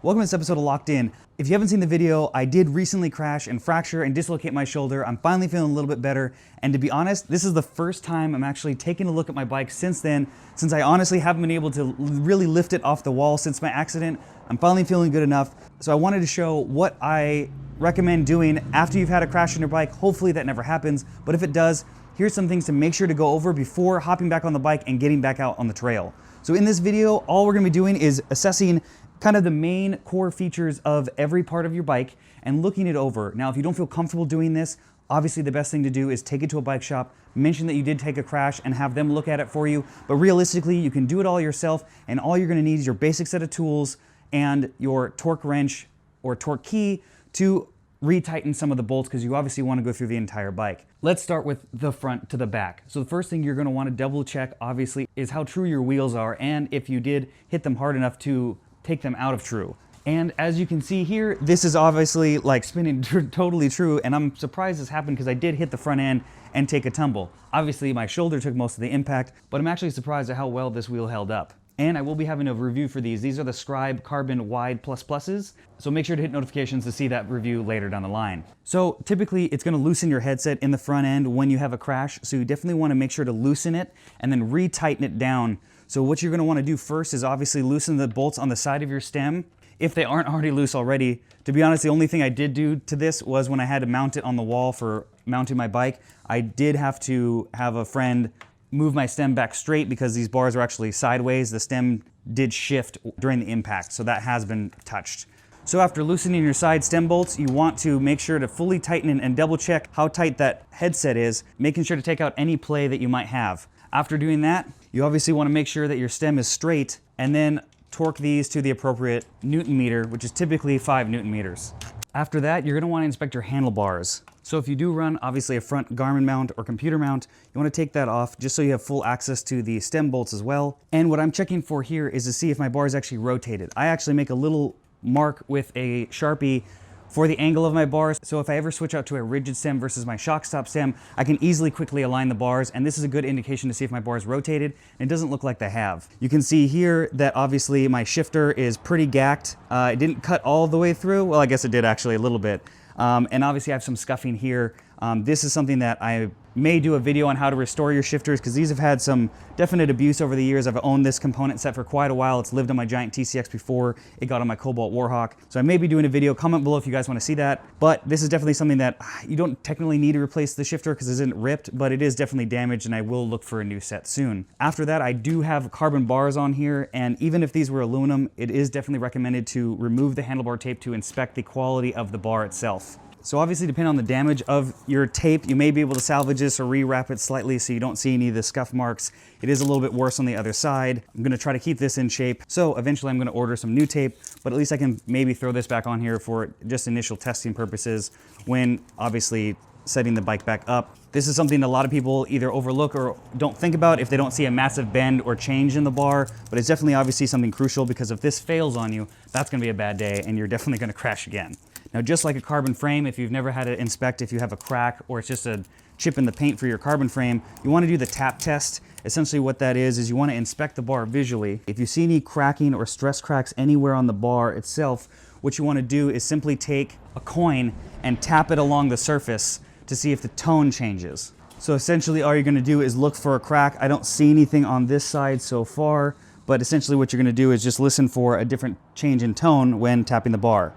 Welcome to this episode of Locked In. If you haven't seen the video, I did recently crash and fracture and dislocate my shoulder. I'm finally feeling a little bit better. And to be honest, this is the first time I'm actually taking a look at my bike since then, since I honestly haven't been able to really lift it off the wall since my accident. I'm finally feeling good enough. So I wanted to show what I recommend doing after you've had a crash on your bike. Hopefully that never happens, but if it does, here's some things to make sure to go over before hopping back on the bike and getting back out on the trail. So in this video, all we're gonna be doing is assessing kind of the main core features of every part of your bike and looking it over. Now, if you don't feel comfortable doing this, obviously the best thing to do is take it to a bike shop, mention that you did take a crash and have them look at it for you. But realistically, you can do it all yourself, and all you're gonna need is your basic set of tools and your torque wrench or torque key to retighten some of the bolts, because you obviously want to go through the entire bike. Let's start with the front to the back. So the first thing you're going to want to double check, obviously, is how true your wheels are, and if you did hit them hard enough to take them out of true. And as you can see here, this is obviously like spinning totally true, and I'm surprised this happened because I did hit the front end and take a tumble. Obviously my shoulder took most of the impact, but I'm actually surprised at how well this wheel held up. And I will be having a review for these. These are the Scribe Carbon Wide Pluses, so make sure to hit notifications to see that review later down the line. So typically it's gonna loosen your headset in the front end when you have a crash, so you definitely wanna make sure to loosen it and then retighten it down. So what you're gonna wanna do first is obviously loosen the bolts on the side of your stem, if they aren't already loose already. To be honest, the only thing I did do to this was when I had to mount it on the wall for mounting my bike, I did have to have a friend move my stem back straight because these bars are actually sideways. The stem did shift during the impact, so that has been touched. So after loosening your side stem bolts, you want to make sure to fully tighten and double check how tight that headset is, making sure to take out any play that you might have. After doing that, you obviously want to make sure that your stem is straight, and then torque these to the appropriate Newton meter, which is typically 5 Newton meters. After that, you're going to want to inspect your handlebars. So if you do run obviously a front Garmin mount or computer mount, you want to take that off just so you have full access to the stem bolts as well. And what I'm checking for here is to see if my bar is actually rotated. I actually make a little mark with a Sharpie for the angle of my bars, so if I ever switch out to a rigid stem versus my shock stop stem, I can easily quickly align the bars, and this is a good indication to see if my bar is rotated, and it doesn't look like they have. You can see here that obviously my shifter is pretty gacked. It didn't cut all the way through. Well, I guess it did actually a little bit. And obviously I have some scuffing here. This is something that I may do a video on how to restore your shifters, because these have had some definite abuse over the years. I've owned this component set for quite a while. It's lived on my giant TCX before it got on my Cobalt Warhawk. So I may be doing a video. Comment below if you guys want to see that. But this is definitely something that you don't technically need to replace the shifter because it isn't ripped, but it is definitely damaged, and I will look for a new set soon. After that, I do have carbon bars on here, and even if these were aluminum, it is definitely recommended to remove the handlebar tape to inspect the quality of the bar itself. So obviously, depending on the damage of your tape, you may be able to salvage this or rewrap it slightly so you don't see any of the scuff marks. It is a little bit worse on the other side. I'm gonna try to keep this in shape. So eventually I'm gonna order some new tape, but at least I can maybe throw this back on here for just initial testing purposes when obviously setting the bike back up. This is something a lot of people either overlook or don't think about if they don't see a massive bend or change in the bar, but it's definitely obviously something crucial, because if this fails on you, that's gonna be a bad day and you're definitely gonna crash again. Now, just like a carbon frame, if you've never had it inspect, if you have a crack or it's just a chip in the paint for your carbon frame, you want to do the tap test. Essentially what that is you want to inspect the bar visually. If you see any cracking or stress cracks anywhere on the bar itself, what you want to do is simply take a coin and tap it along the surface to see if the tone changes. So essentially all you're going to do is look for a crack. I don't see anything on this side so far, but essentially what you're going to do is just listen for a different change in tone when tapping the bar.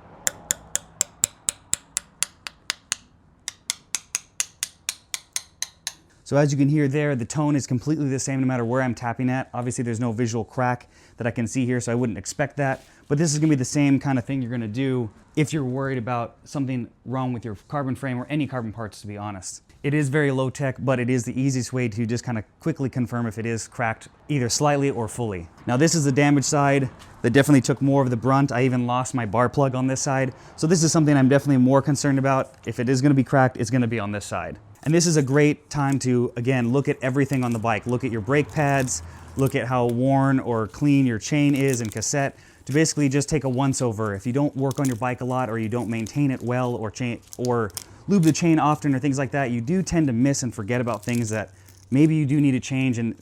So as you can hear there, the tone is completely the same no matter where I'm tapping at. Obviously there's no visual crack that I can see here, so I wouldn't expect that. But this is gonna be the same kind of thing you're gonna do if you're worried about something wrong with your carbon frame or any carbon parts, to be honest. It is very low tech, but it is the easiest way to just kind of quickly confirm if it is cracked either slightly or fully. Now this is the damaged side that definitely took more of the brunt. I even lost my bar plug on this side. So this is something I'm definitely more concerned about. If it is gonna be cracked, it's gonna be on this side. And this is a great time to, again, look at everything on the bike. Look at your brake pads, look at how worn or clean your chain is and cassette, to basically just take a once over. If you don't work on your bike a lot or you don't maintain it well or lube the chain often or things like that, you do tend to miss and forget about things that maybe you do need to change. And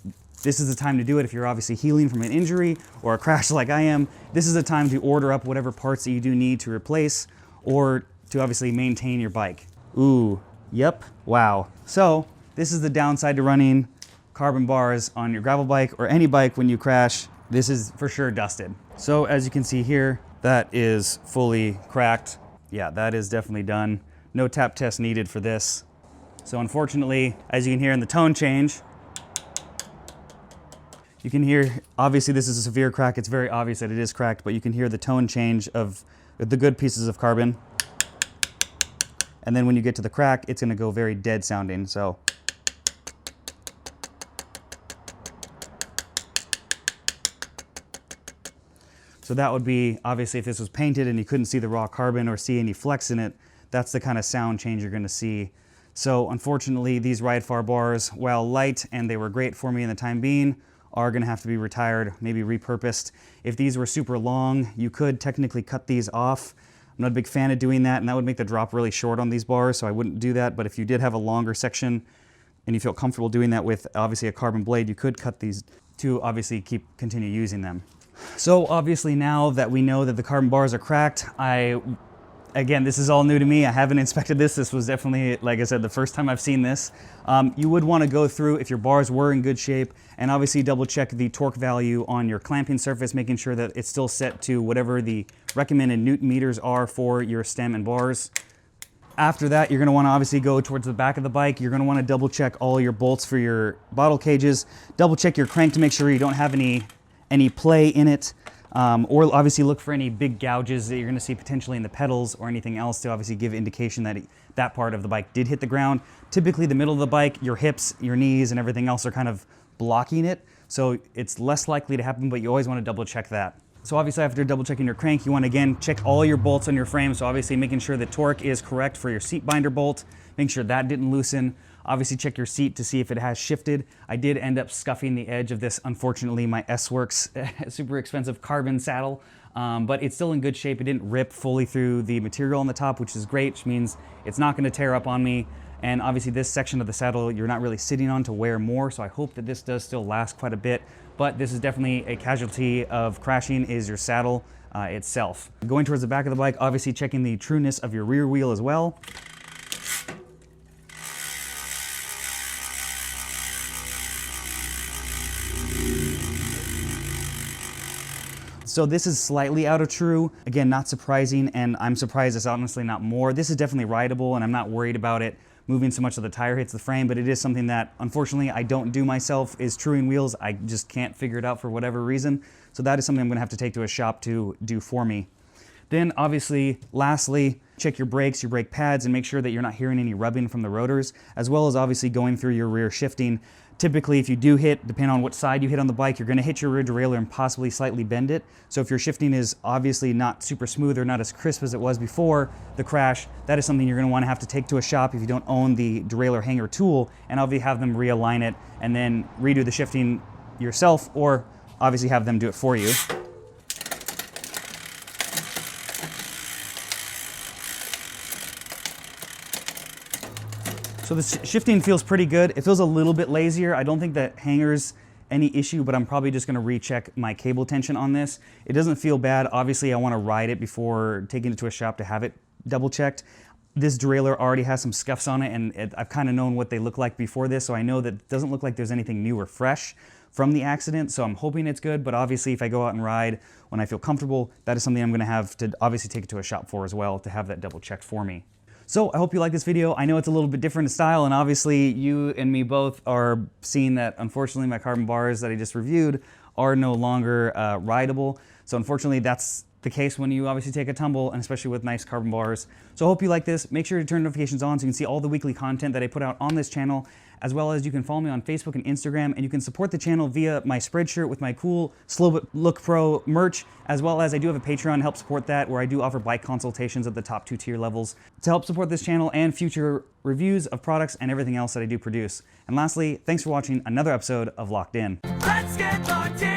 this is the time to do it. If you're obviously healing from an injury or a crash like I am, this is the time to order up whatever parts that you do need to replace or to obviously maintain your bike. Ooh, yep, wow. So this is the downside to running carbon bars on your gravel bike or any bike when you crash. This is for sure dusted. So as you can see here, that is fully cracked. Yeah, that is definitely done. No tap test needed for this. So unfortunately, as you can hear in the tone change, you can hear, obviously this is a severe crack. It's very obvious that it is cracked, but you can hear the tone change of the good pieces of carbon. And then when you get to the crack, it's gonna go very dead sounding, so. So that would be, obviously if this was painted and you couldn't see the raw carbon or see any flex in it, that's the kind of sound change you're gonna see. So unfortunately, these Ride Far bars, while light and they were great for me in the time being, are gonna have to be retired, maybe repurposed. If these were super long, you could technically cut these off. I'm not a big fan of doing that, and that would make the drop really short on these bars, so I wouldn't do that. But if you did have a longer section and you feel comfortable doing that with obviously a carbon blade, you could cut these to obviously continue using them. So obviously now that we know that the carbon bars are cracked, again, this is all new to me. I haven't inspected this. This was definitely, like I said, the first time I've seen this. You would want to go through, if your bars were in good shape, and obviously double check the torque value on your clamping surface, making sure that it's still set to whatever the recommended Newton meters are for your stem and bars. After that, you're going to want to obviously go towards the back of the bike. You're going to want to double check all your bolts for your bottle cages. Double check your crank to make sure you don't have any play in it. Or obviously look for any big gouges that you're going to see potentially in the pedals or anything else to obviously give indication that that part of the bike did hit the ground. Typically the middle of the bike, your hips, your knees, and everything else are kind of blocking it. So it's less likely to happen, but you always want to double check that. So obviously after double checking your crank, you want to again check all your bolts on your frame. So obviously making sure the torque is correct for your seat binder bolt, making sure that didn't loosen. Obviously check your seat to see if it has shifted. I did end up scuffing the edge of this, unfortunately, my S-Works super expensive carbon saddle, but it's still in good shape. It didn't rip fully through the material on the top, which is great, which means it's not gonna tear up on me. And obviously this section of the saddle, you're not really sitting on to wear more, so I hope that this does still last quite a bit, but this is definitely a casualty of crashing is your saddle itself. Going towards the back of the bike, obviously checking the trueness of your rear wheel as well. So this is slightly out of true. Again, not surprising, and I'm surprised it's honestly not more. This is definitely rideable, and I'm not worried about it moving so much that the tire hits the frame, but it is something that, unfortunately, I don't do myself, is truing wheels. I just can't figure it out for whatever reason. So that is something I'm gonna have to take to a shop to do for me. Then, obviously, lastly, check your brakes, your brake pads, and make sure that you're not hearing any rubbing from the rotors, as well as obviously going through your rear shifting. Typically, if you do hit, depending on what side you hit on the bike, you're gonna hit your rear derailleur and possibly slightly bend it. So if your shifting is obviously not super smooth or not as crisp as it was before the crash, that is something you're gonna wanna have to take to a shop if you don't own the derailleur hanger tool, and obviously have them realign it and then redo the shifting yourself, or obviously have them do it for you. So the shifting feels pretty good. It feels a little bit lazier. I don't think that hanger's any issue, but I'm probably just gonna recheck my cable tension on this. It doesn't feel bad. Obviously, I wanna ride it before taking it to a shop to have it double checked. This derailleur already has some scuffs on it, and I've kind of known what they look like before this, so I know that it doesn't look like there's anything new or fresh from the accident, so I'm hoping it's good, but obviously if I go out and ride when I feel comfortable, that is something I'm gonna have to obviously take it to a shop for as well, to have that double checked for me. So I hope you like this video. I know it's a little bit different in style, and obviously you and me both are seeing that unfortunately my carbon bars that I just reviewed are no longer rideable. So unfortunately that's the case when you obviously take a tumble, and especially with nice carbon bars. So I hope you like this. Make sure to turn notifications on so you can see all the weekly content that I put out on this channel, as well as you can follow me on Facebook and Instagram, and you can support the channel via my Spreadshirt with my cool Slow But Look Pro merch, as well as I do have a Pateron to help support that, where I do offer bike consultations at the top 2 tier levels to help support this channel and future reviews of products and everything else that I do produce. And lastly, thanks for watching another episode of Locked In. Let's get locked in.